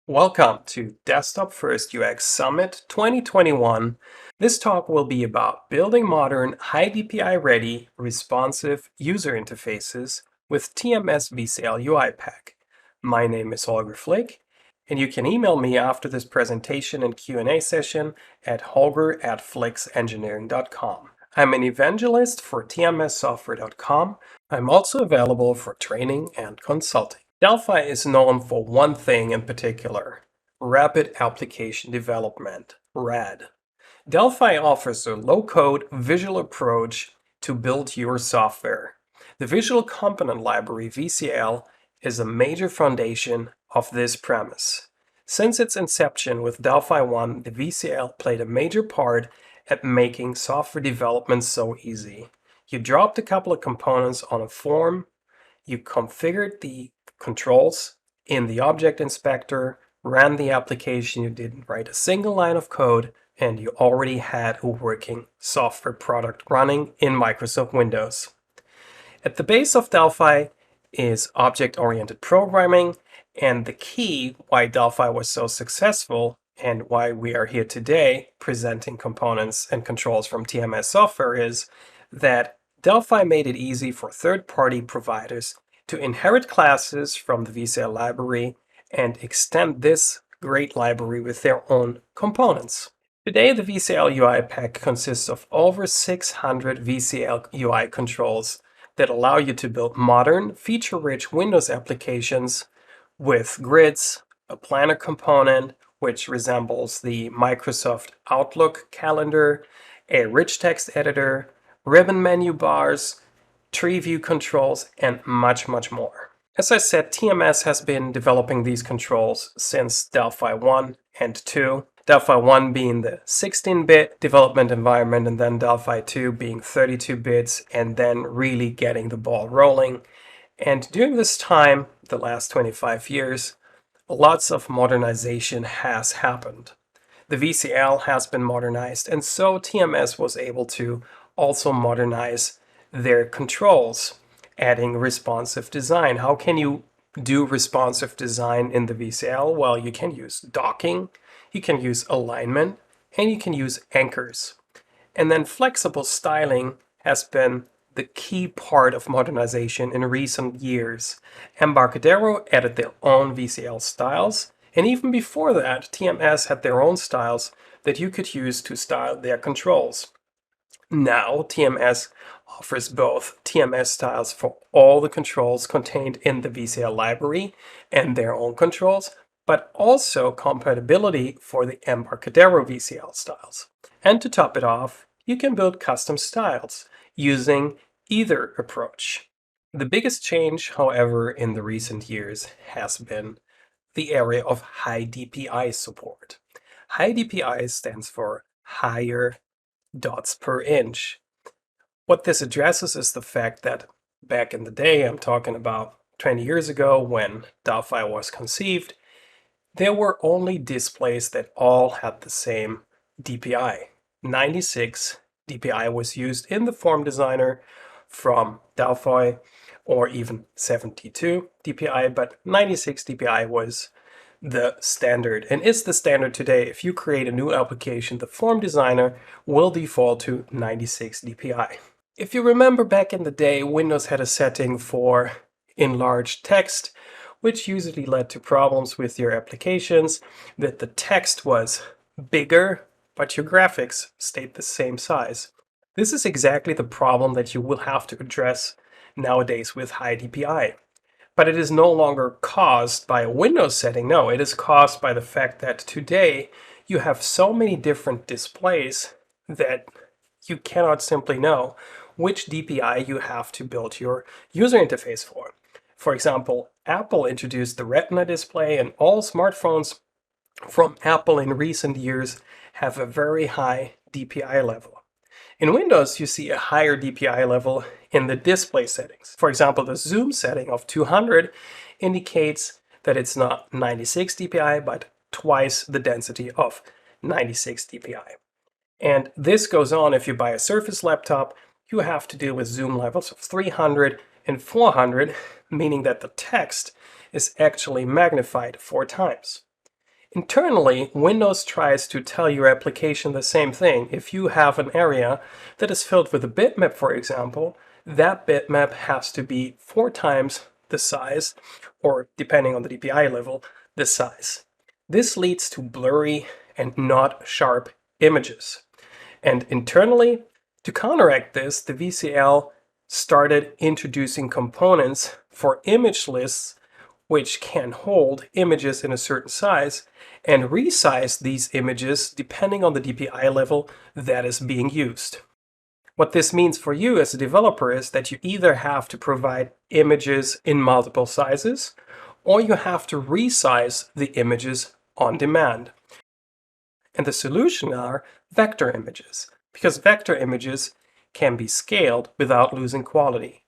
Welcome to Desktop First UX Summit 2021. This talk will be about building modern, HiDPI-ready, responsive user interfaces with TMS VCL UI Pack. My name is Holger Flick, and you can email me after this presentation and Q&A session at holger@flixengineering.com. I'm an evangelist for tmssoftware.com. I'm also available for training and consulting. Delphi is known for one thing in particular: rapid application development, RAD. Delphi offers a low-code visual approach to build your software. The Visual Component Library, VCL, is a major foundation of this premise. Since its inception with Delphi 1, the VCL played a major part at making software development so easy. You dropped a couple of components on a form, you configured the controls in the object inspector, ran the application, you didn't write a single line of code, and you already had a working software product running in Microsoft Windows. At the base of Delphi is object-oriented programming, and the key why Delphi was so successful and why we are here today presenting components and controls from TMS software is that Delphi made it easy for third-party providers to inherit classes from the VCL library and extend this great library with their own components. Today, the VCL UI pack consists of over 600 VCL UI controls that allow you to build modern, feature-rich Windows applications with grids, a planner component, which resembles the Microsoft Outlook calendar, a rich text editor, ribbon menu bars, tree view controls, and much more. As I said, TMS has been developing these controls since Delphi 1 and 2. Delphi 1 being the 16-bit development environment, and then Delphi 2 being 32 bits, and then really getting the ball rolling. And during this time, the last 25 years, lots of modernization has happened. The VCL has been modernized, and so TMS was able to also modernize their controls, adding responsive design. How can you do responsive design in the VCL? Well, you can use docking, you can use alignment, and you can use anchors. And then flexible styling has been the key part of modernization in recent years. Embarcadero added their own VCL styles, and even before that, TMS had their own styles that you could use to style their controls. Now, TMS offers both TMS styles for all the controls contained in the VCL library and their own controls, but also compatibility for the Embarcadero VCL styles. And to top it off, you can build custom styles using either approach. The biggest change, however, in the recent years has been the area of HiDPI support. HiDPI stands for higher dots per inch. What this addresses is the fact that back in the day, I'm talking about 20 years ago when Delphi was conceived, there were only displays that all had the same DPI. 96 DPI was used in the form designer from Delphi, or even 72 DPI, but 96 DPI was the standard and is the standard today. If you create a new application, the form designer will default to 96 DPI. If you remember back in the day, Windows had a setting for enlarged text, which usually led to problems with your applications, that the text was bigger, but your graphics stayed the same size. This is exactly the problem that you will have to address nowadays with HiDPI. But it is no longer caused by a Windows setting. No, it is caused by the fact that today you have so many different displays that you cannot simply know which DPI you have to build your user interface for. For example, Apple introduced the Retina display, and all smartphones from Apple in recent years have a very high DPI level. In Windows, you see a higher DPI level in the display settings. For example, the zoom setting of 200 indicates that it's not 96 DPI, but twice the density of 96 DPI. And this goes on if you buy a Surface laptop. You have to deal with zoom levels of 300 and 400, meaning that the text is actually magnified 4 times. Internally, Windows tries to tell your application the same thing. If you have an area that is filled with a bitmap, for example, that bitmap has to be 4 times the size, or depending on the DPI level, the size. This leads to blurry and not sharp images. And internally, to counteract this, the VCL started introducing components for image lists which can hold images in a certain size and resize these images depending on the DPI level that is being used. What this means for you as a developer is that you either have to provide images in multiple sizes, or you have to resize the images on demand. And the solution are vector images, because vector images can be scaled without losing quality.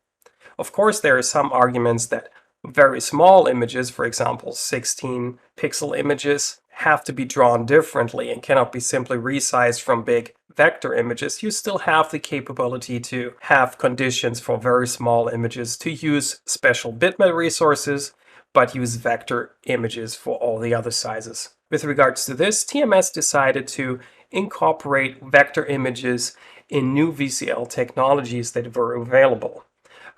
Of course, there are some arguments that very small images, for example 16 pixel images, have to be drawn differently and cannot be simply resized from big vector images. You still have the capability to have conditions for very small images to use special bitmap resources, but use vector images for all the other sizes. With regards to this, TMS decided to incorporate vector images in new VCL technologies that were available.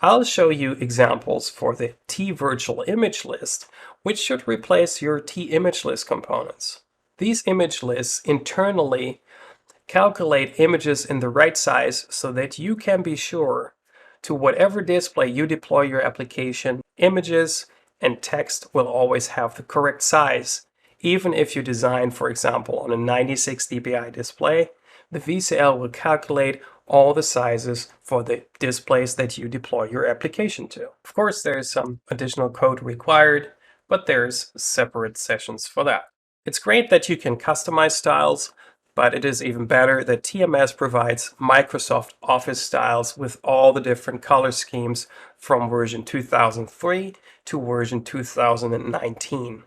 I'll show you examples for the T-virtual image list, which should replace your T-image list components. These image lists internally calculate images in the right size so that you can be sure to whatever display you deploy your application, images and text will always have the correct size. Even if you design, for example, on a 96 dpi display, the VCL will calculate all the sizes for the displays that you deploy your application to. Of course, there is some additional code required, but there's separate sessions for that. It's great that you can customize styles, but it is even better that TMS provides Microsoft Office styles with all the different color schemes from version 2003 to version 2019.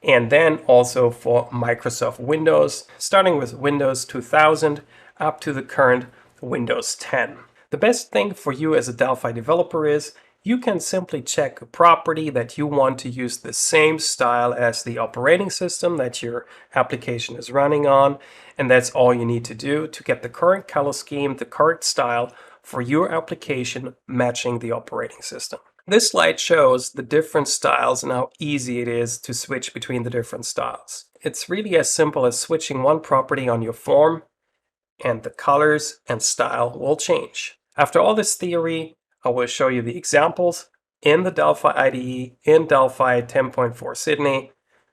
And then also for Microsoft Windows, starting with Windows 2000 up to the current Windows 10. The best thing for you as a Delphi developer is you can simply check a property that you want to use the same style as the operating system that your application is running on, and that's all you need to do to get the current color scheme, the correct style for your application matching the operating system. This slide shows the different styles and how easy it is to switch between the different styles. It's really as simple as switching one property on your form, and the colors and style will change. After all this theory, I will show you the examples in the Delphi IDE in Delphi 10.4 Sydney,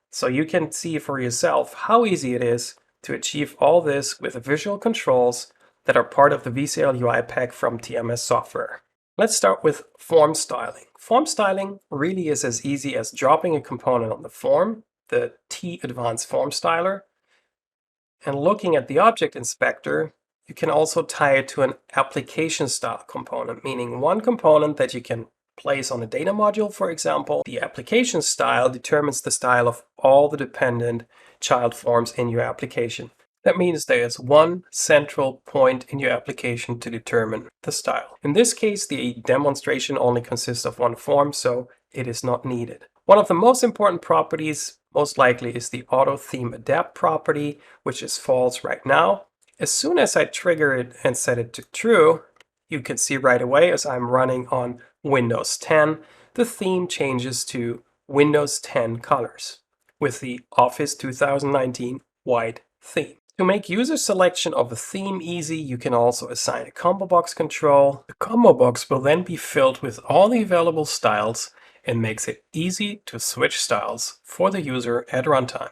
so you can see for yourself how easy it is to achieve all this with the visual controls that are part of the VCL UI pack from TMS software. Let's start with form styling. Form styling really is as easy as dropping a component on the form, the T Advanced Form Styler, and looking at the object inspector, you can also tie it to an application style component, meaning one component that you can place on a data module, for example. The application style determines the style of all the dependent child forms in your application. That means there is one central point in your application to determine the style. In this case, the demonstration only consists of one form, so it is not needed. One of the most important properties most likely is the auto theme adapt property, which is false right now. As soon as I trigger it and set it to true, you can see right away as I'm running on Windows 10, the theme changes to Windows 10 colors with the Office 2019 white theme. To make user selection of a theme easy, you can also assign a combo box control. The combo box will then be filled with all the available styles and makes it easy to switch styles for the user at runtime.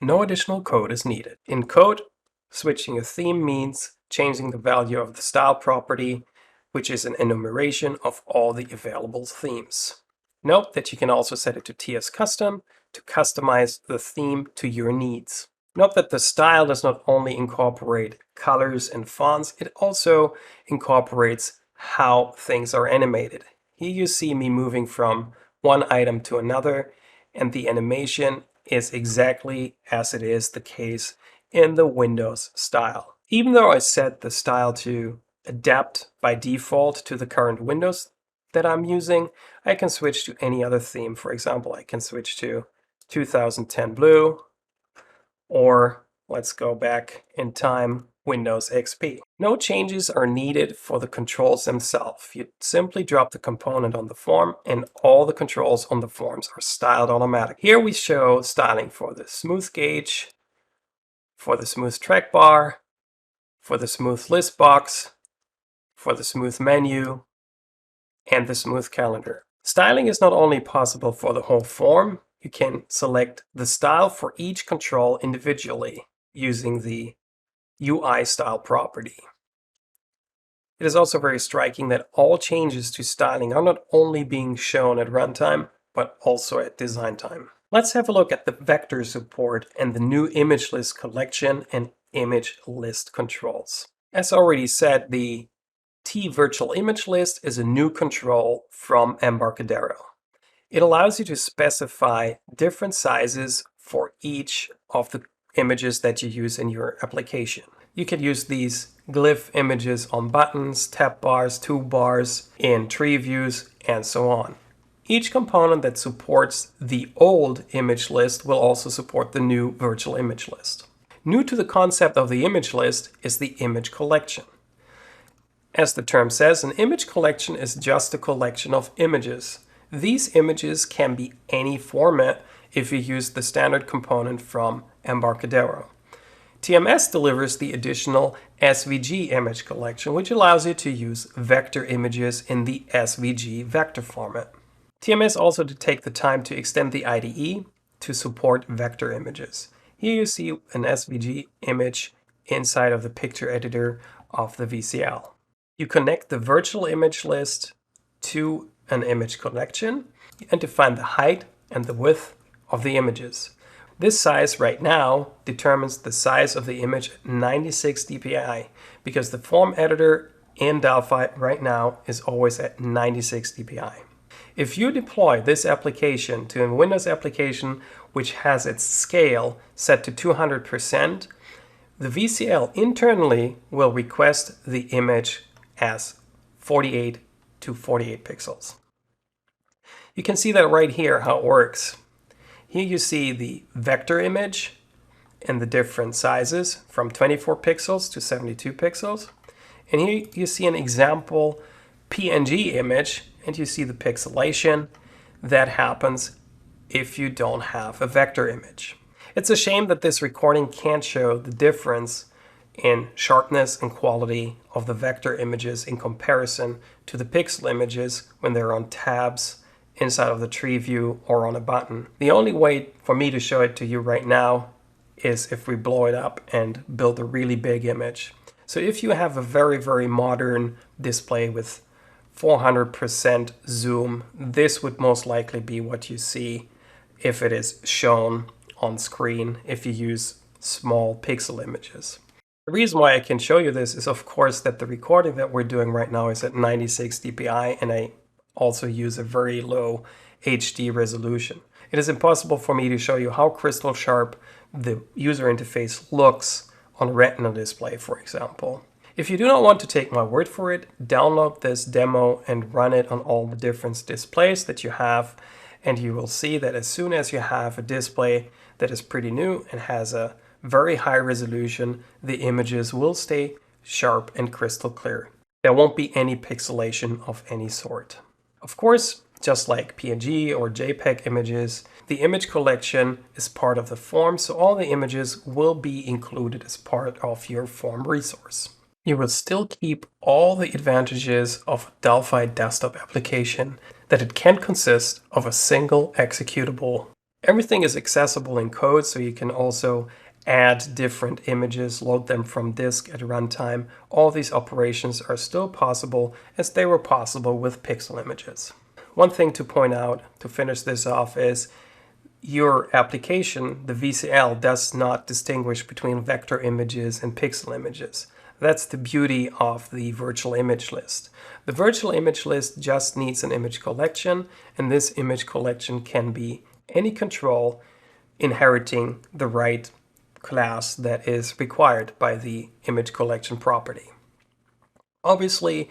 No additional code is needed. In code, switching a theme means changing the value of the style property, which is an enumeration of all the available themes. Note that you can also set it to TS Custom to customize the theme to your needs. Note that the style does not only incorporate colors and fonts, it also incorporates how things are animated. Here you see me moving from one item to another, and the animation is exactly as it is the case in the Windows style. Even though I set the style to adapt by default to the current Windows that I'm using, I can switch to any other theme. For example, I can switch to 2010 blue, or let's go back in time, Windows XP. No changes are needed for the controls themselves. You simply drop the component on the form and all the controls on the forms are styled automatically. Here we show styling for the smooth gauge, for the smooth track bar, for the smooth list box, for the smooth menu, and the smooth calendar. Styling is not only possible for the whole form, you can select the style for each control individually using the UI style property. It is also very striking that all changes to styling are not only being shown at runtime, but also at design time. Let's have a look at the vector support and the new image list collection and image list controls. As already said, the T virtual image list is a new control from Embarcadero. It allows you to specify different sizes for each of the images that you use in your application. You can use these glyph images on buttons, tab bars, toolbars, in tree views, and so on. Each component that supports the old image list will also support the new virtual image list. New to the concept of the image list is the image collection. As the term says, an image collection is just a collection of images. These images can be any format if you use the standard component from Embarcadero. TMS delivers the additional SVG image collection, which allows you to use vector images in the SVG vector format. TMS also to take the time to extend the IDE to support vector images. Here you see an SVG image inside of the picture editor of the VCL. You connect the virtual image list to an image collection and define the height and the width of the images. This size right now determines the size of the image at 96 dpi because the form editor in Delphi right now is always at 96 dpi. If you deploy this application to a Windows application which has its scale set to 200%, the VCL internally will request the image as 48 to 48 pixels. You can see that right here how it works. Here you see the vector image and the different sizes from 24 pixels to 72 pixels. And here you see an example PNG image and you see the pixelation that happens if you don't have a vector image. It's a shame that this recording can't show the difference in sharpness and quality of the vector images in comparison to the pixel images when they're on tabs inside of the tree view or on a button. The only way for me to show it to you right now is if we blow it up and build a really big image. So if you have a very modern display with 400% zoom, this would most likely be what you see if it is shown on screen if you use small pixel images. The reason why I can show you this is of course that the recording that we're doing right now is at 96 dpi and I also use a very low HD resolution. It is impossible for me to show you how crystal sharp the user interface looks on a retina display, for example. If you do not want to take my word for it, download this demo and run it on all the different displays that you have, and you will see that as soon as you have a display that is pretty new and has a very high resolution, the images will stay sharp and crystal clear. There won't be any pixelation of any sort. Of course, just like PNG or JPEG images, the image collection is part of the form, so all the images will be included as part of your form resource. You will still keep all the advantages of a Delphi desktop application, that it can consist of a single executable. Everything is accessible in code, so you can also add different images, load them from disk at runtime. All these operations are still possible as they were possible with pixel images. One thing to point out to finish this off is your application, the VCL, does not distinguish between vector images and pixel images. That's the beauty of the virtual image list. The virtual image list just needs an image collection, and this image collection can be any control inheriting the right class that is required by the image collection property. Obviously,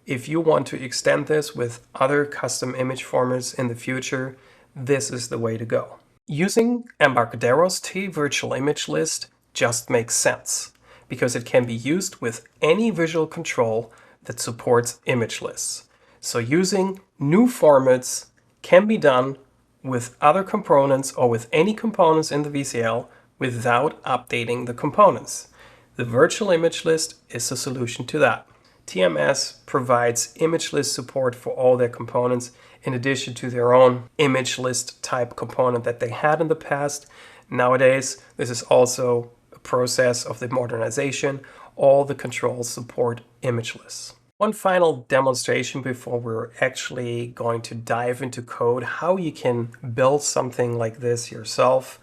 if you want to extend this with other custom image formats in the future, this is the way to go. Using Embarcadero's T virtual image list just makes sense because it can be used with any visual control that supports image lists. So using new formats can be done with other components or with any components in the VCL without updating the components. The virtual image list is a solution to that. TMS provides image list support for all their components in addition to their own image list type component that they had in the past. Nowadays, this is also a process of the modernization. All the controls support image lists. One final demonstration before we're actually going to dive into code, how you can build something like this yourself,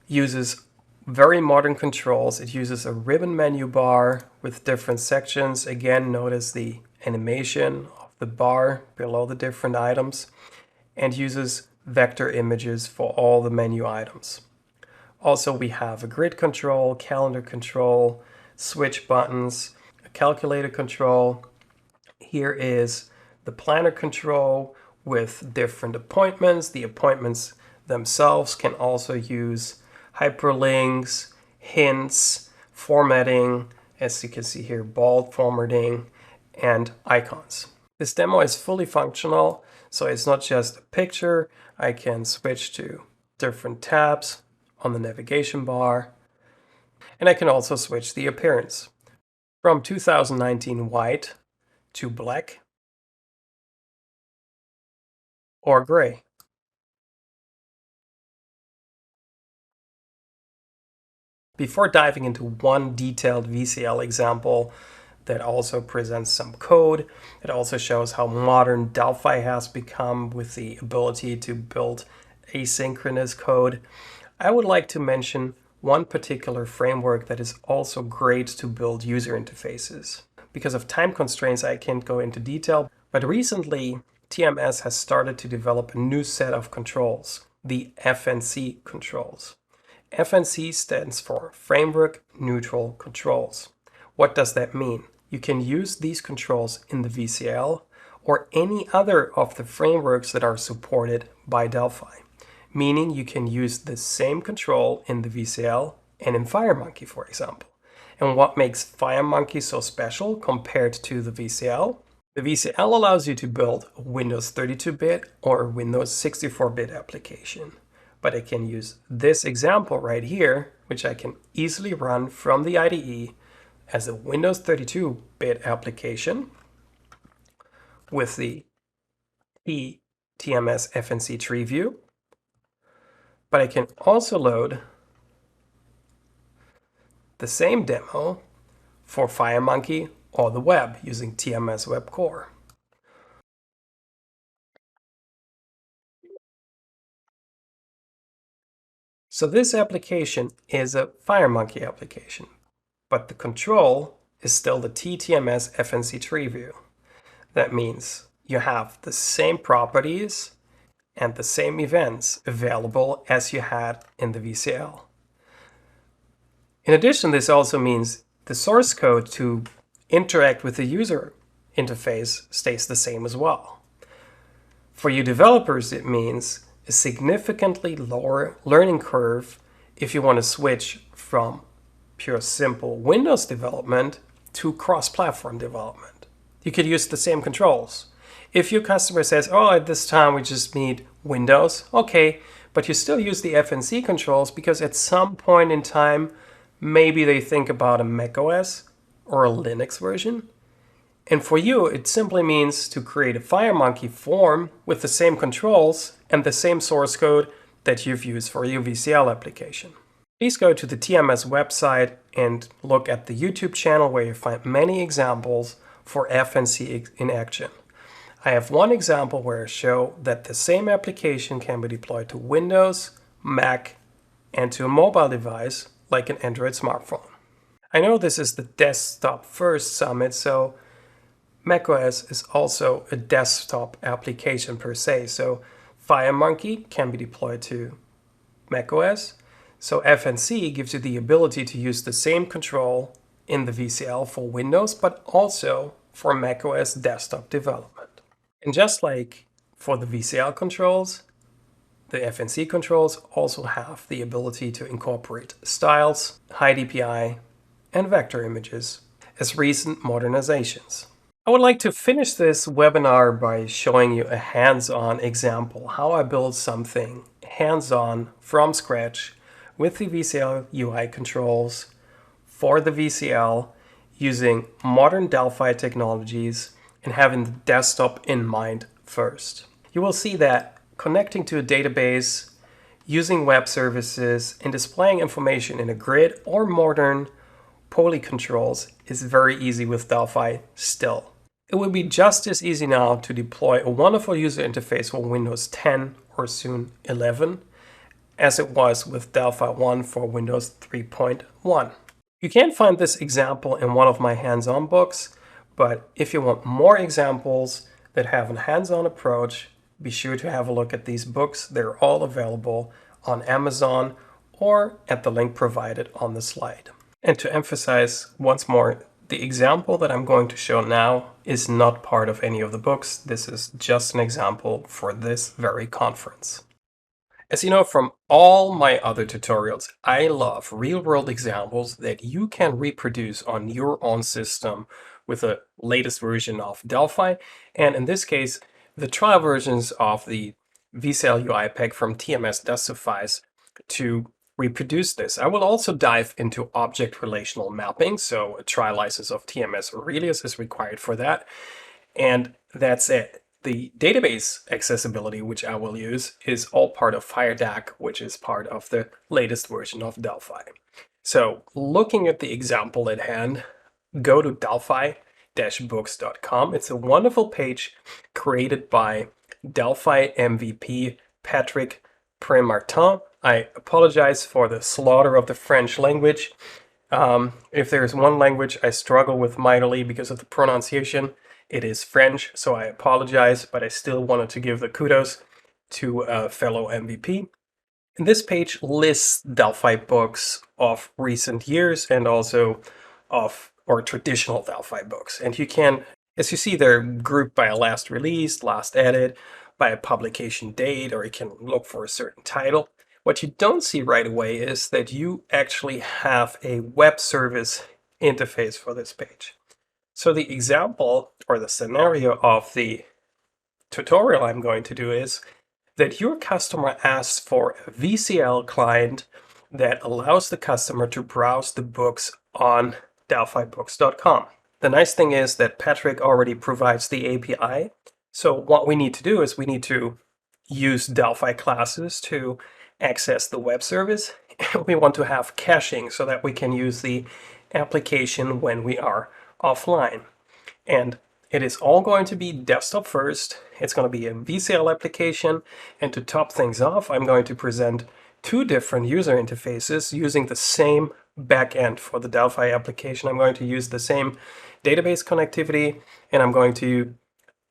uses very modern controls. It uses a ribbon menu bar with different sections. Again, notice the animation of the bar below the different items, and uses vector images for all the menu items. Also, we have a grid control, calendar control, switch buttons, a calculator control. Here is the planner control with different appointments. The appointments themselves can also use hyperlinks, hints, formatting, as you can see here, bold formatting, and icons. This demo is fully functional, so it's not just a picture. I can switch to different tabs on the navigation bar, and I can also switch the appearance from 2019 white to black or gray. Before diving into one detailed VCL example that also presents some code, it also shows how modern Delphi has become with the ability to build asynchronous code, I would like to mention one particular framework that is also great to build user interfaces. Because of time constraints, I can't go into detail, but recently TMS has started to develop a new set of controls, the FNC controls. FNC stands for Framework Neutral Controls. What does that mean? You can use these controls in the VCL or any other of the frameworks that are supported by Delphi, meaning you can use the same control in the VCL and in FireMonkey, for example. And what makes FireMonkey so special compared to the VCL? The VCL allows you to build a Windows 32-bit or Windows 64-bit application. But I can use this example right here, which I can easily run from the IDE as a Windows 32-bit application with the TMS FNC tree view. But I can also load the same demo for FireMonkey or the web using TMS Web Core. So this application is a FireMonkey application, but the control is still the TTMS FNC tree view. That means you have the same properties and the same events available as you had in the VCL. In addition, this also means the source code to interact with the user interface stays the same as well. For you developers, it means a significantly lower learning curve if you want to switch from pure simple Windows development to cross-platform development. You could use the same controls. If your customer says, oh, at this time we just need Windows, okay, but you still use the FNC controls because at some point in time, maybe they think about a macOS or a Linux version. And for you, it simply means to create a FireMonkey form with the same controls and the same source code that you've used for your VCL application. Please go to the TMS website and look at the YouTube channel where you find many examples for FNC in action. I have one example where I show that the same application can be deployed to Windows, Mac, and to a mobile device like an Android smartphone. I know this is the Desktop First Summit, so macOS is also a desktop application per se. So FireMonkey can be deployed to macOS. So FNC gives you the ability to use the same control in the VCL for Windows, but also for macOS desktop development. And just like for the VCL controls, The FNC controls also have the ability to incorporate styles, HiDPI, and vector images as recent modernizations. I would like to finish this webinar by showing you a hands-on example, how I build something hands-on from scratch with the VCL UI controls for the VCL using modern Delphi technologies and having the desktop in mind first. You will see that connecting to a database, using web services, and displaying information in a grid or modern poly controls is very easy with Delphi still. It will be just as easy now to deploy a wonderful user interface for Windows 10 or soon 11 as it was with Delphi 1 for Windows 3.1. You can find this example in one of my hands-on books, but if you want more examples that have a hands-on approach, be sure to have a look at these books. They're all available on Amazon or at the link provided on the slide. And to emphasize once more, the example that I'm going to show now is not part of any of the books. This is just an example for this very conference. As you know from all my other tutorials, I love real-world examples that you can reproduce on your own system with the latest version of Delphi, and in this case, the trial versions of the VCL UI pack from TMS does suffice to reproduce this. I will also dive into object relational mapping, so a trial license of TMS Aurelius is required for that, and that's it. The database accessibility, which I will use, is all part of FireDAC, which is part of the latest version of Delphi. So looking at the example at hand, go to delphi-books.com. It's a wonderful page created by Delphi MVP Patrick Premartin. I apologize for the slaughter of the French language. If there's one language I struggle with mightily because of the pronunciation, it is French, so I apologize, but I still wanted to give the kudos to a fellow MVP. And this page lists Delphi books of recent years and also of traditional Delphi books. And you can, as you see, they're grouped by a last release, last edit, by a publication date, or you can look for a certain title. What you don't see right away is that you actually have a web service interface for this page. So the example or the scenario of the tutorial I'm going to do is that your customer asks for a VCL client that allows the customer to browse the books on delphibooks.com. The nice thing is that Patrick already provides the API. So what we need to do is we need to use Delphi classes to access the web service. We want to have caching so that we can use the application when we are offline. And it is all going to be desktop first. It's going to be a VCL application. And to top things off, I'm going to present two different user interfaces using the same backend for the Delphi application. I'm going to use the same database connectivity, and I'm going to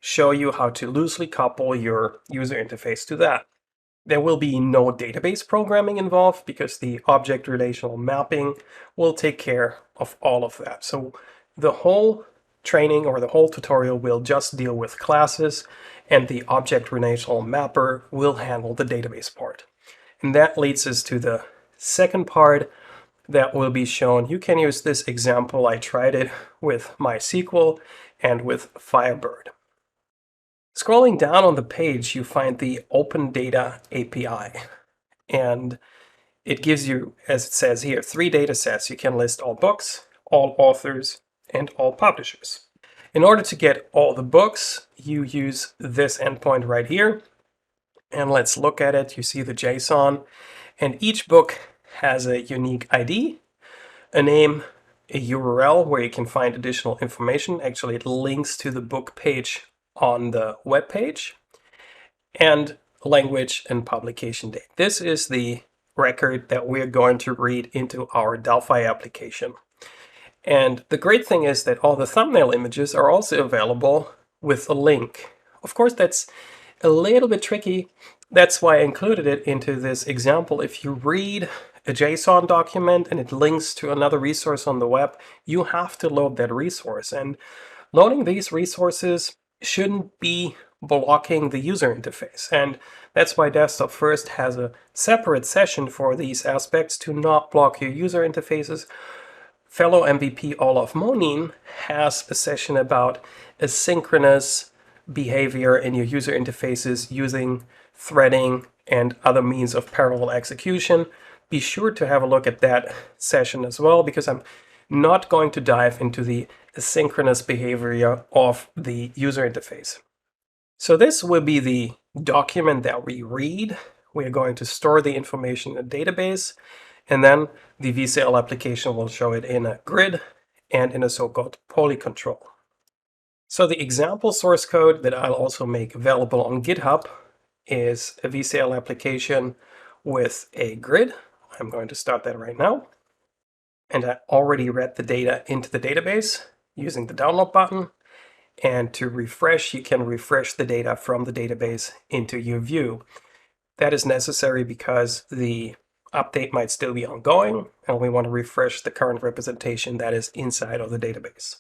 show you how to loosely couple your user interface to that. There will be no database programming involved because the object relational mapping will take care of all of that. So the whole training or the whole tutorial will just deal with classes, and the object relational mapper will handle the database part. And that leads us to the second part that will be shown. You can use this example. I tried it with MySQL and with Firebird. Scrolling down on the page, you find the Open Data API, and it gives you, as it says here, 3 data sets. You can list all books, all authors, and all publishers. In order to get all the books, you use this endpoint right here, and let's look at it. You see the JSON, and each book has a unique ID, a name, a URL where you can find additional information. Actually, it links to the book page on the web page, and language and publication date. This is the record that we're going to read into our Delphi application. And the great thing is that all the thumbnail images are also available with a link. Of course, that's a little bit tricky. That's why I included it into this example. If you read a JSON document and it links to another resource on the web, you have to load that resource. And loading these resources shouldn't be blocking the user interface. And That's why Desktop First has a separate session for these aspects to not block your user interfaces. Fellow MVP Olaf Monin has a session about asynchronous behavior in your user interfaces using threading and other means of parallel execution. Be sure to have a look at that session as well, because I'm not going to dive into the asynchronous behavior of the user interface. So this will be the document that we read. We are going to store the information in a database, and then the VCL application will show it in a grid and in a so-called polycontrol. So the example source code that I'll also make available on GitHub is a VCL application with a grid. I'm going to start that right now. And I already read the data into the database using the download button. And to refresh, you can refresh the data from the database into your view. That is necessary because the update might still be ongoing, and we want to refresh the current representation that is inside of the database.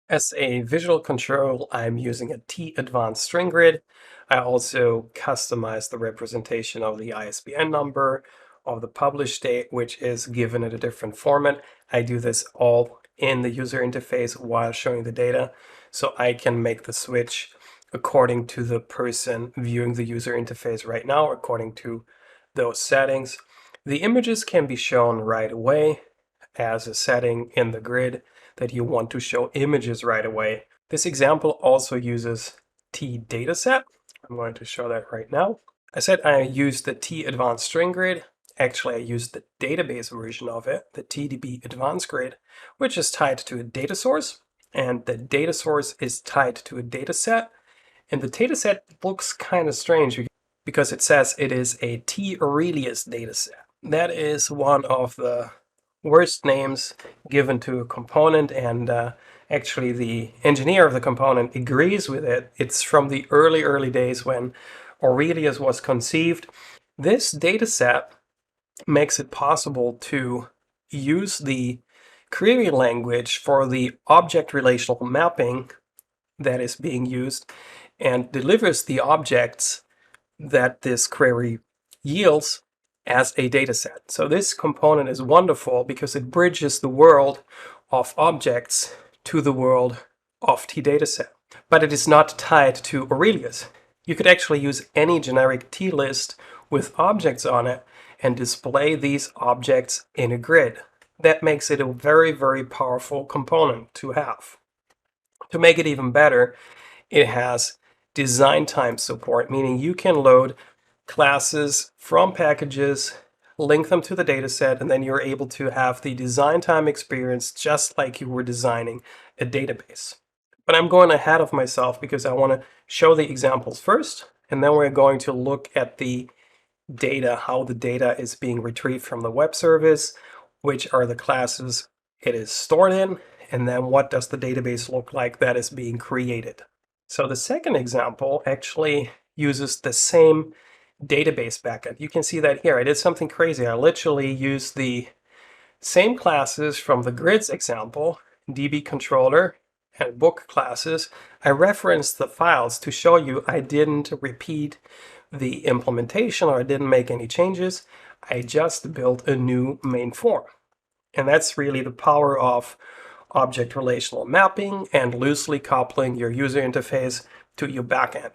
As a visual control, I'm using a T-advanced string grid. I also customize the representation of the ISBN number, of the published date, which is given in a different format. I do this all in the user interface while showing the data, so I can make the switch according to the person viewing the user interface right now, according to those settings. The images can be shown right away as a setting in the grid that you want to show images right away. This example also uses T-dataset. I'm going to show that right now. I said I used the T-advanced string grid. Actually, I used the database version of it, the TDB advanced grid, which is tied to a data source, and the data source is tied to a dataset. And the dataset looks kind of strange because it says it is a T-Aurelius dataset. That is one of the worst names given to a component, and actually the engineer of the component agrees with it. It's from the early days when Aurelius was conceived. This dataset makes it possible to use the query language for the object relational mapping that is being used and delivers the objects that this query yields as a dataset. So this component is wonderful because it bridges the world of objects to the world of T-dataset. But it is not tied to Aurelius. You could actually use any generic T-list with objects on it and display these objects in a grid. That makes it a very, very powerful component to have. To make it even better, it has design time support, meaning you can load classes from packages, link them to the dataset, and then you're able to have the design time experience just like you were designing a database. But I'm going ahead of myself because I want to show the examples first, and then we're going to look at the data, how the data is being retrieved from the web service, which are the classes it is stored in, and then what does the database look like that is being created. So the second example actually uses the same database backend. You can see that here. I did something crazy. I literally used the same classes from the grids example, DB controller and book classes. I referenced the files to show you I didn't repeat the implementation or I didn't make any changes. I just built a new main form. And that's really the power of object relational mapping and loosely coupling your user interface to your backend.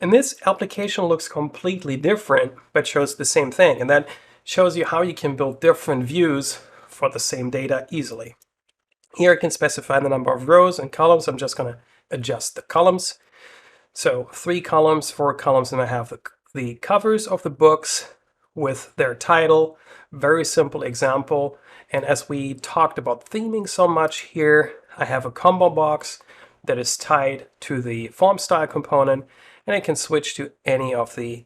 And this application looks completely different, but shows the same thing. And that shows you how you can build different views for the same data easily. Here I can specify the number of rows and columns. I'm just going to adjust the columns. So 3 columns, 4 columns, and I have the covers of the books with their title. Very simple example. And as we talked about theming so much here, I have a combo box that is tied to the form style component, and I can switch to any of the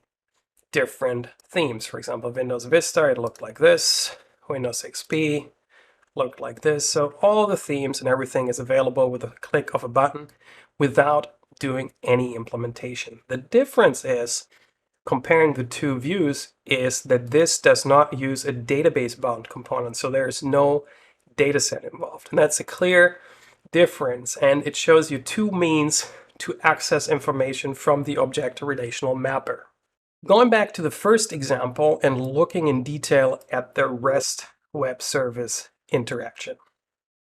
different themes. For example, Windows Vista, it looked like this. Windows XP looked like this. So all the themes and everything is available with a click of a button without doing any implementation. The difference is, comparing the two views, is that this does not use a database bound component. So there is no dataset involved. And that's a clear difference. And it shows you two means to access information from the object relational mapper. Going back to the first example and looking in detail at the REST web service interaction.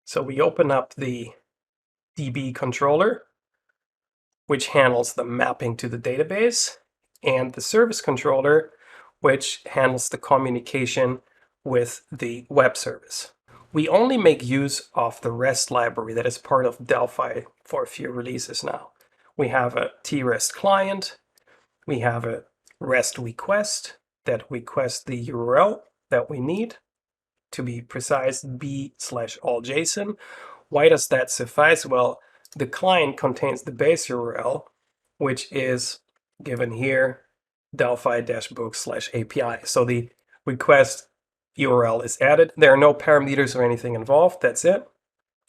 So we open up the DB controller, which handles the mapping to the database, and the service controller, which handles the communication with the web service. We only make use of the REST library that is part of Delphi for a few releases now. We have a TREST client, we have a REST request that requests the URL that we need, to be precise, b/all.json. Why does that suffice? Well, the client contains the base URL, which is given here, delphi-book/API. So the request URL is added. There are no parameters or anything involved. That's it.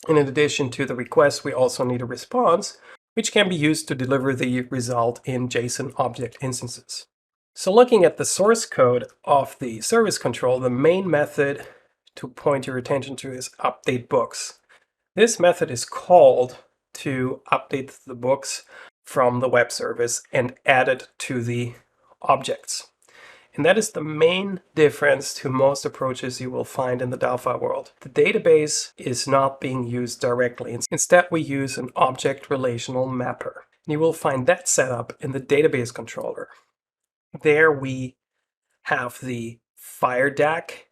And in addition to the request, we also need a response, which can be used to deliver the result in JSON object instances. So looking at the source code of the service control, the main method to point your attention to is update books. This method is called to update the books from the web service and add it to the objects. And that is the main difference to most approaches you will find in the Delphi world. The database is not being used directly. Instead, we use an object relational mapper. You will find that set up in the database controller. There we have the FireDAC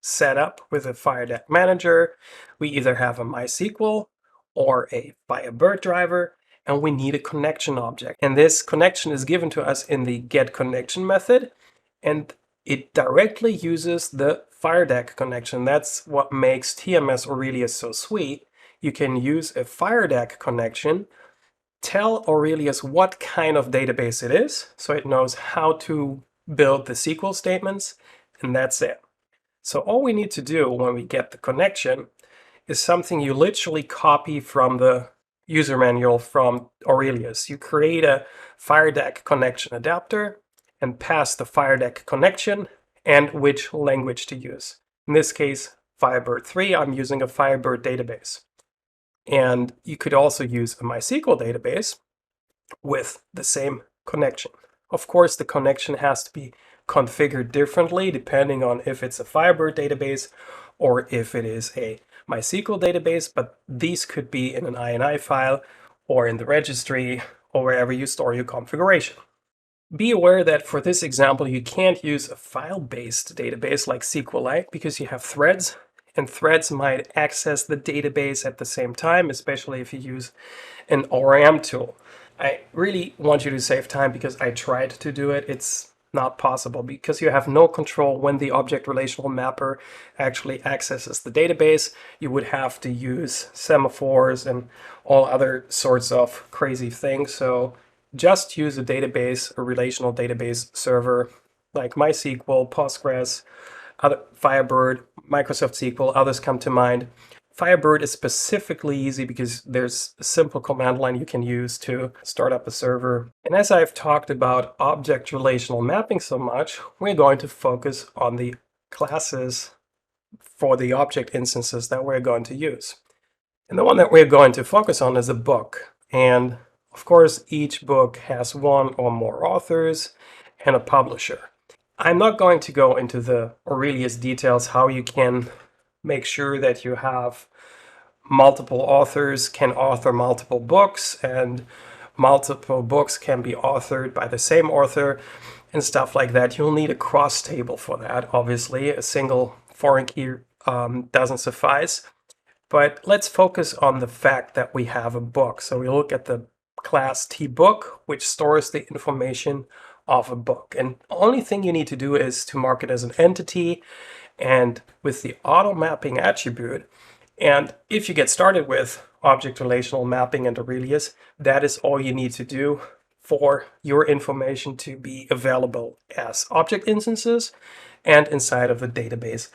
set up with a FireDAC manager. We either have a MySQL or a Firebird driver, and we need a connection object. And this connection is given to us in the getConnection method, and it directly uses the FireDAC connection. That's what makes TMS Aurelius so sweet. You can use a FireDAC connection, tell Aurelius what kind of database it is, so it knows how to build the SQL statements, and that's it. So all we need to do when we get the connection is something you literally copy from the user manual from Aurelius. You create a FireDAC connection adapter and pass the FireDAC connection and which language to use. In this case, Firebird 3, I'm using a Firebird database. And you could also use a MySQL database with the same connection. Of course, the connection has to be configured differently depending on if it's a Firebird database or if it is a MySQL database, but these could be in an INI file or in the registry or wherever you store your configuration. Be aware that for this example, you can't use a file-based database like SQLite because you have threads, and threads might access the database at the same time, especially if you use an ORM tool. I really want you to save time because I tried to do it. It's not possible because you have no control when the object relational mapper actually accesses the database. You would have to use semaphores and all other sorts of crazy things. So just use a database, a relational database server like MySQL, Postgres, Firebird, Microsoft SQL, others come to mind. Firebird is specifically easy because there's a simple command line you can use to start up a server. And as I've talked about object relational mapping so much, we're going to focus on the classes for the object instances that we're going to use. And the one that we're going to focus on is a book. And of course, each book has one or more authors and a publisher. I'm not going to go into the Aurelius details how you can make sure that you have multiple authors can author multiple books and multiple books can be authored by the same author and stuff like that. You'll need a cross table for that. Obviously, a single foreign key doesn't suffice. But let's focus on the fact that we have a book. So we look at the class tBook, which stores the information of a book. And the only thing you need to do is to mark it as an entity and with the auto mapping attribute. And if you get started with object relational mapping and Aurelius, that is all you need to do for your information to be available as object instances and inside of the database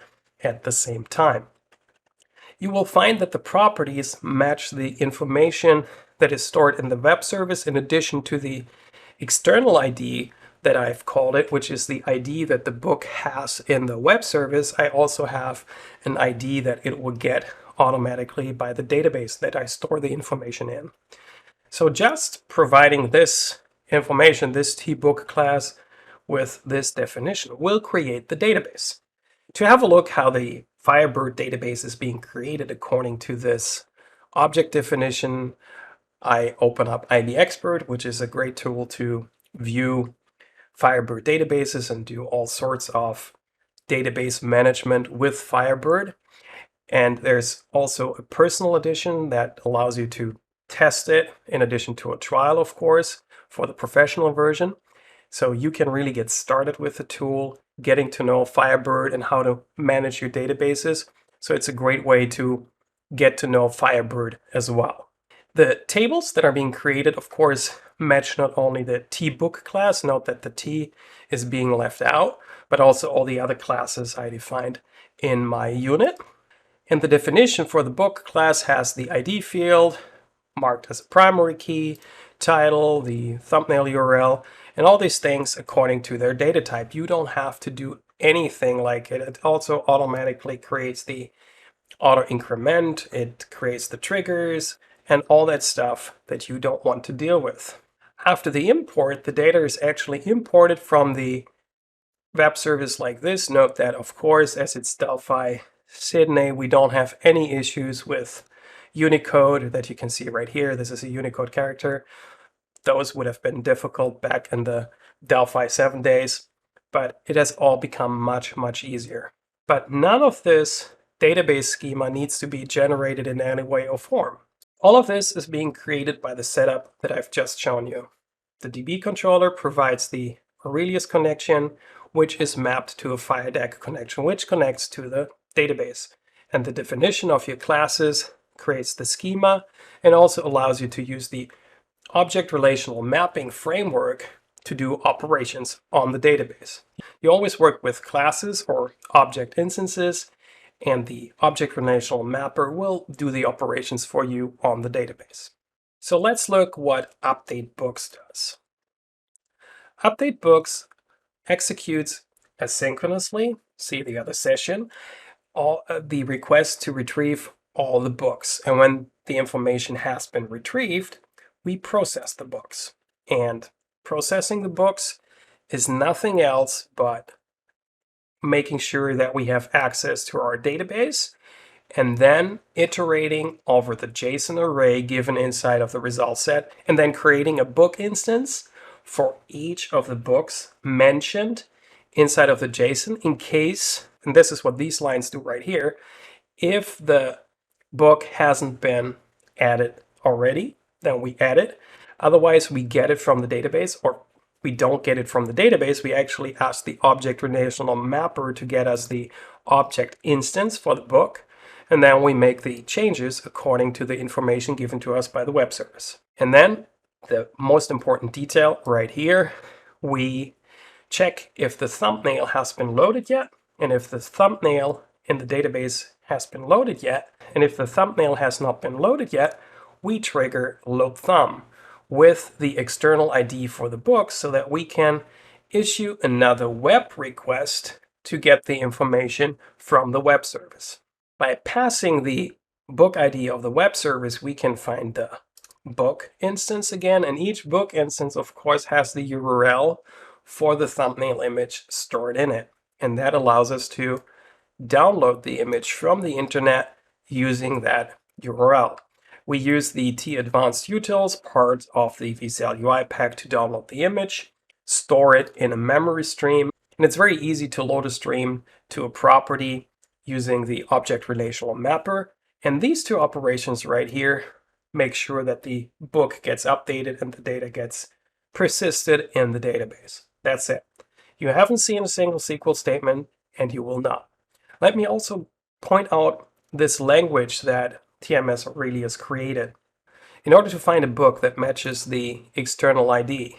at the same time. You will find that the properties match the information that is stored in the web service in addition to the external ID that I've called it, which is the ID that the book has in the web service. I also have an ID that it will get automatically by the database that I store the information in. So just providing this information, this tBook class, with this definition will create the database. To have a look how the Firebird database is being created according to this object definition, I open up ID Expert, which is a great tool to view Firebird databases and do all sorts of database management with Firebird. And there's also a personal edition that allows you to test it in addition to a trial, of course, for the professional version. So you can really get started with the tool, getting to know Firebird and how to manage your databases. So it's a great way to get to know Firebird as well. The tables that are being created, of course, match not only the tBook class, note that the T is being left out, but also all the other classes I defined in my unit. And the definition for the book class has the ID field marked as a primary key, title, the thumbnail URL, and all these things according to their data type. You don't have to do anything like it. It also automatically creates the auto increment, it creates the triggers, and all that stuff that you don't want to deal with. After the import, the data is actually imported from the web service like this. Note that, of course, as it's Delphi Sydney, we don't have any issues with Unicode that you can see right here. This is a Unicode character. Those would have been difficult back in the Delphi 7 days, but it has all become much, much easier. But none of this database schema needs to be generated in any way or form. All of this is being created by the setup that I've just shown you. The DB controller provides the Aurelius connection, which is mapped to a FireDAC connection, which connects to the database. And the definition of your classes creates the schema and also allows you to use the object relational mapping framework to do operations on the database. You always work with classes or object instances, and the object relational mapper will do the operations for you on the database. So let's look what update books does. Update books executes asynchronously, see the other session, the request to retrieve all the books. And when the information has been retrieved, we process the books. And processing the books is nothing else but making sure that we have access to our database and then iterating over the JSON array given inside of the result set and then creating a book instance for each of the books mentioned inside of the JSON in case, and this is what these lines do right here, if the book hasn't been added already, then we add it. Otherwise, we get it from the database, or we don't get it from the database. We actually ask the object relational mapper to get us the object instance for the book, and then we make the changes according to the information given to us by the web service. And then the most important detail right here, we check if the thumbnail has been loaded yet, and if the thumbnail in the database has been loaded yet, and if the thumbnail has not been loaded yet, we trigger load thumb with the external ID for the book so that we can issue another web request to get the information from the web service. By passing the book ID of the web service, we can find the book instance again, and each book instance, of course, has the URL for the thumbnail image stored in it. And that allows us to download the image from the internet using that URL. We use the T-Advanced Utils part of the vCell UI pack to download the image, store it in a memory stream, and it's very easy to load a stream to a property using the object relational mapper. And these two operations right here make sure that the book gets updated and the data gets persisted in the database. That's it. You haven't seen a single SQL statement, and you will not. Let me also point out this language that TMS Aurelius created. In order to find a book that matches the external ID,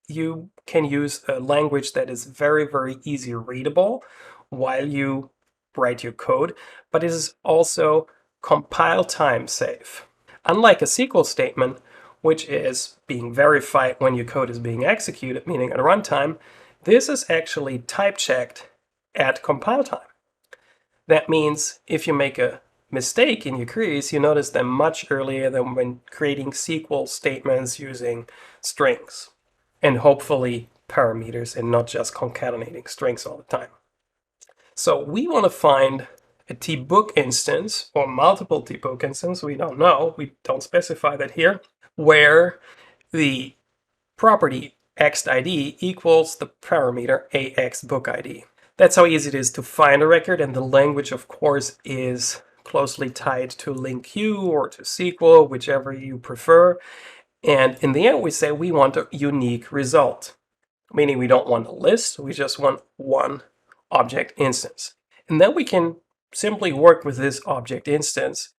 you can use a language that is very, very easy readable while you write your code, but it is also compile time safe. Unlike a SQL statement, which is being verified when your code is being executed, meaning at runtime, this is actually type checked at compile time. That means if you make a mistake in your queries, you notice them much earlier than when creating SQL statements using strings. And hopefully parameters and not just concatenating strings all the time. So we want to find a tbook instance or multiple tbook instances, we don't know, we don't specify that here, where the property xID equals the parameter axBookID. That's how easy it is to find a record, and the language, of course, is closely tied to LINQ or to SQL, whichever you prefer. And in the end, we say we want a unique result, meaning we don't want a list, we just want one object instance. And then we can simply work with this object instance,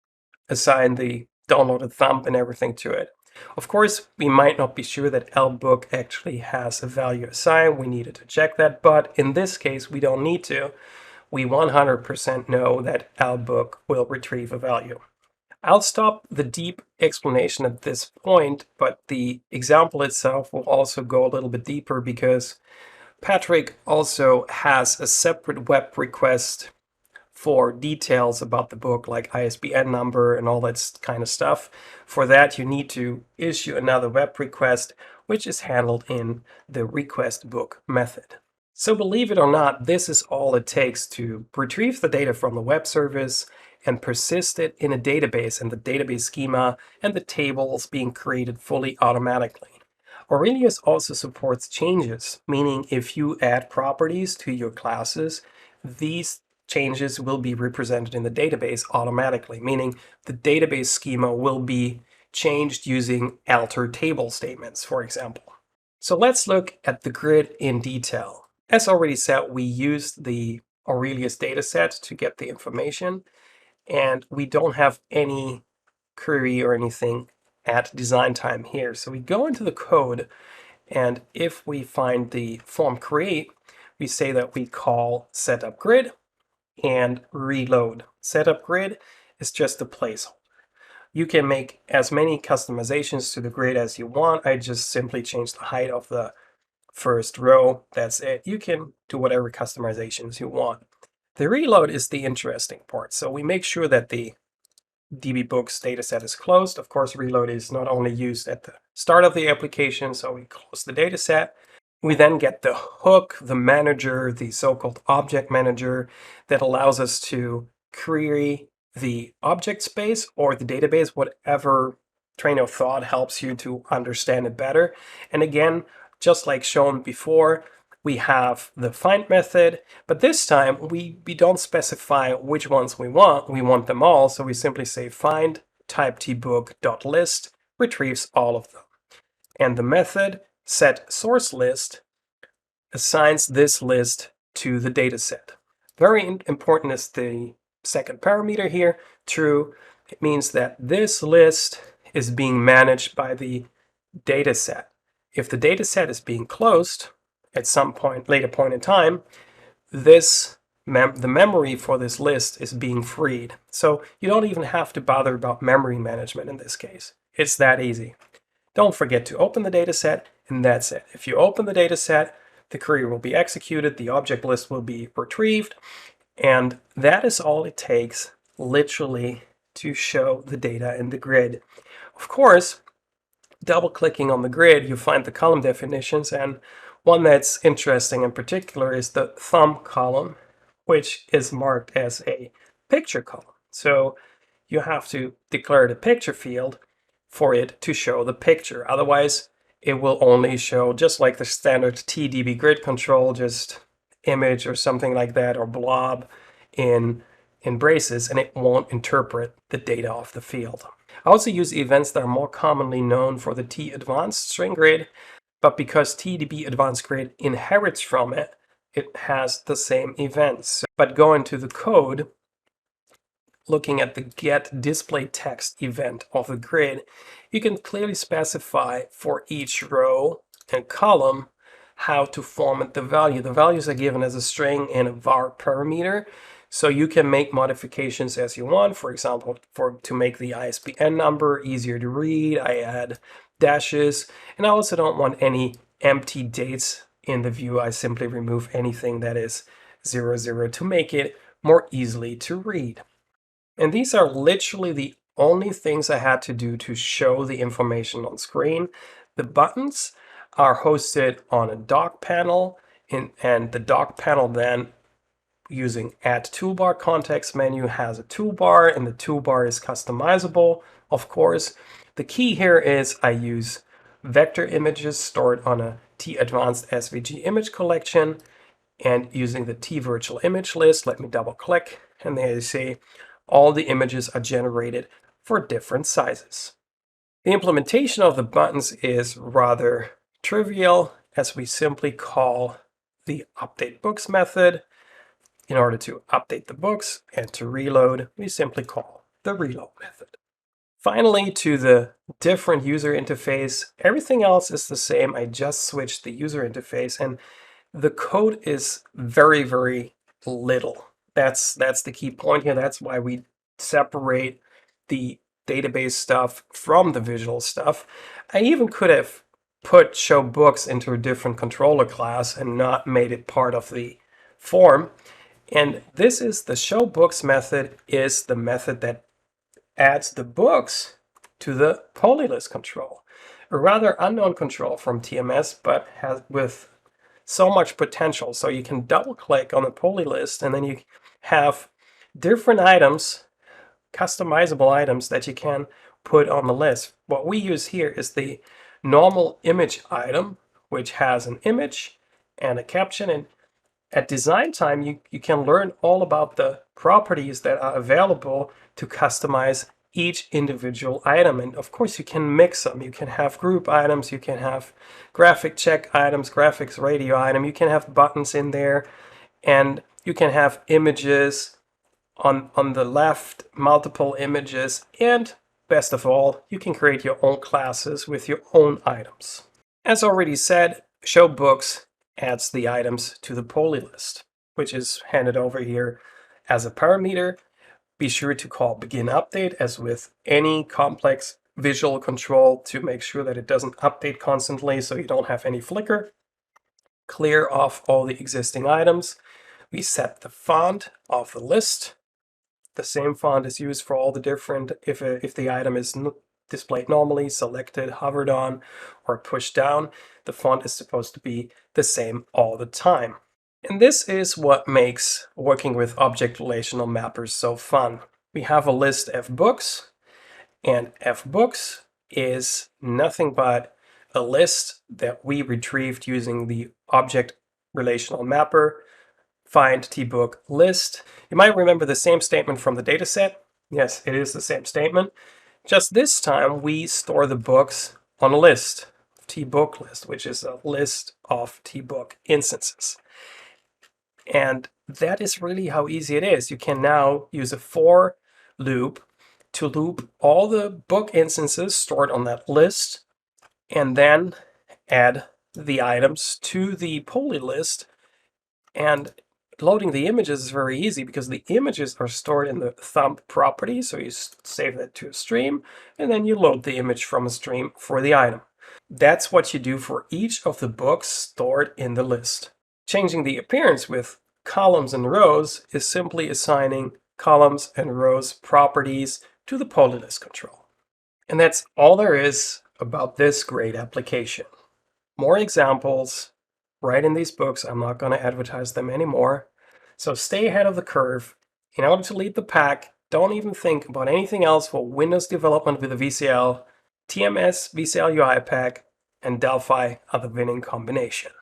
assign the downloaded thumb and everything to it. Of course, we might not be sure that lbook actually has a value assigned. We needed to check that, but in this case, we don't need to. We 100% know that lbook will retrieve a value. I'll stop the deep explanation at this point, but the example itself will also go a little bit deeper because Patrick also has a separate web request for details about the book, like ISBN number and all that kind of stuff. For that, you need to issue another web request, which is handled in the request book method. So believe it or not, this is all it takes to retrieve the data from the web service and persist it in a database and the database schema and the tables being created fully automatically. Aurelius also supports changes, meaning if you add properties to your classes, these changes will be represented in the database automatically, meaning the database schema will be changed using alter table statements, for example. So let's look at the grid in detail. As already said, we used the Aurelius dataset to get the information, and we don't have any query or anything at design time here. So we go into the code, and if we find the form create, we say that we call setup grid and reload. Setup grid is just a placeholder. You can make as many customizations to the grid as you want. I just simply change the height of the first row. That's it. You can do whatever customizations you want. The reload is the interesting part. So we make sure that the dbbooks dataset is closed. Of course, reload is not only used at the start of the application, so we close the dataset. We then get the hook, the manager, the so-called object manager that allows us to query the object space or the database, whatever train of thought helps you to understand it better. And again, just like shown before, we have the find method, but this time we don't specify which ones we want. We want them all, so we simply say find type tbook.list retrieves all of them. And the method set source list assigns this list to the dataset. Very important is the second parameter here, true. It means that this list is being managed by the dataset. If the dataset is being closed at some point, later point in time, the memory for this list is being freed. So you don't even have to bother about memory management in this case. It's that easy. Don't forget to open the dataset, and that's it. If you open the dataset, the query will be executed, the object list will be retrieved, and that is all it takes, literally, to show the data in the grid. Of course, double-clicking on the grid, you find the column definitions, and one that's interesting in particular is the thumb column, which is marked as a picture column. So you have to declare the picture field for it to show the picture. Otherwise, it will only show, just like the standard TDB grid control, just image or something like that, or blob in braces, and it won't interpret the data of the field. I also use events that are more commonly known for the T-Advanced string grid, but because TDB Advanced Grid inherits from it, it has the same events. But go into the code, looking at the get display text event of the grid, you can clearly specify for each row and column how to format the value. The values are given as a string and a var parameter, so you can make modifications as you want. For example, to make the ISBN number easier to read, I add dashes, and I also don't want any empty dates in the view. I simply remove anything that is 00 to make it more easily to read. And these are literally the only things I had to do to show the information on screen. The buttons are hosted on a dock panel, and the dock panel then, using Add Toolbar context menu, has a toolbar, and the toolbar is customizable, of course. The key here is I use vector images stored on a T-Advanced SVG image collection, and using the T-Virtual image list, let me double click, and there you see all the images are generated for different sizes. The implementation of the buttons is rather trivial, as we simply call the update books method in order to update the books, and to reload, we simply call the reload method. Finally, to the different user interface, everything else is the same. I just switched the user interface, and the code is very, very little. That's the key point here. That's why we separate the database stuff from the visual stuff. I even could have put show books into a different controller class and not made it part of the form. And this is the show books method, is the method that adds the books to the polylist control. A rather unknown control from TMS, but has with so much potential. So you can double click on the polylist, and then you have different items, customizable items that you can put on the list. What we use here is the normal image item, which has an image and a caption. And at design time, you can learn all about the properties that are available to customize each individual item. And of course, you can mix them. You can have group items, you can have graphic check items, graphics radio item, you can have buttons in there, and you can have images on the left, multiple images, and best of all, you can create your own classes with your own items. As already said, show books adds the items to the polylist, which is handed over here as a parameter. Be sure to call begin update, as with any complex visual control, to make sure that it doesn't update constantly so you don't have any flicker. Clear off all the existing items. We set the font of the list. The same font is used for all the different, if the item is displayed normally, selected, hovered on, or pushed down, the font is supposed to be the same all the time. And this is what makes working with object relational mappers so fun. We have a list fbooks, and fbooks is nothing but a list that we retrieved using the object relational mapper find tbook list. You might remember the same statement from the dataset. Yes, it is the same statement. Just this time, we store the books on a list, tbook list, which is a list of tbook instances. And that is really how easy it is. You can now use a for loop to loop all the book instances stored on that list, and then add the items to the poly list. And loading the images is very easy because the images are stored in the thumb property. So you save that to a stream, and then you load the image from a stream for the item. That's what you do for each of the books stored in the list. Changing the appearance with columns and rows is simply assigning columns and rows properties to the polylist control. And that's all there is about this great application. More examples right in these books. I'm not going to advertise them anymore. So stay ahead of the curve. In order to lead the pack, don't even think about anything else for Windows development with a VCL. TMS, VCL UI pack, and Delphi are the winning combination.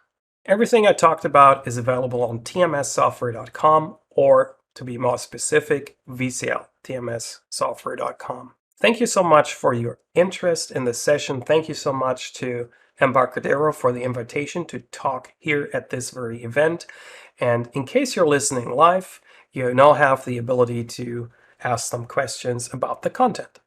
Everything I talked about is available on tmssoftware.com, or to be more specific, vcltmssoftware.com. Thank you so much for your interest in this session. Thank you so much to Embarcadero for the invitation to talk here at this very event. And in case you're listening live, you now have the ability to ask some questions about the content.